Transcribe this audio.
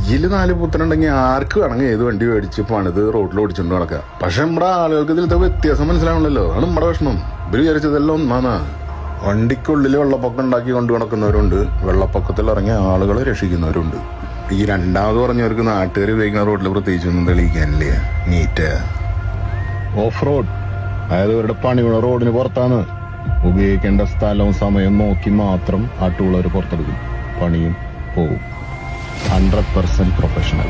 കയ്യിൽ 4 പുത്തനുണ്ടെങ്കിൽ ആർക്ക് വേണമെങ്കിൽ ഏത് വണ്ടി മേടിച്ച് പണിത് റോഡിൽ ഓടിച്ചോണ്ട് നടക്കുക. പക്ഷെ നമ്മുടെ ആളുകൾക്ക് ഇതിലത്തെ വ്യത്യാസം മനസ്സിലാവണല്ലോ. അതാണ് നമ്മുടെ വിഷമം. ഇവര് വിചാരിച്ചതെല്ലാം ഒന്നാണ്. വണ്ടിക്കുള്ളിൽ വെള്ളപ്പൊക്കം ഉണ്ടാക്കി കൊണ്ടു നടക്കുന്നവരുണ്ട്, വെള്ളപ്പൊക്കത്തിൽ ഇറങ്ങിയ ആളുകളെ രക്ഷിക്കുന്നവരുണ്ട്. ഈ രണ്ടാമത് പറഞ്ഞവർക്ക് നാട്ടുകാർ ഉപയോഗിക്കുന്ന റോഡിൽ പ്രത്യേകിച്ചൊന്നും തെളിയിക്കാനില്ലേ. നീറ്റ് ഓഫ് റോഡ്, അതായത് ഇവരുടെ പണിയുള്ള റോഡിന് പുറത്താണ്. ഉപയോഗിക്കേണ്ട സ്ഥലവും സമയം നോക്കി മാത്രം ആ ടൂളർ പുറത്തെടുക്കും. പണിയും പോവും. 100% പ്രൊഫഷണൽ.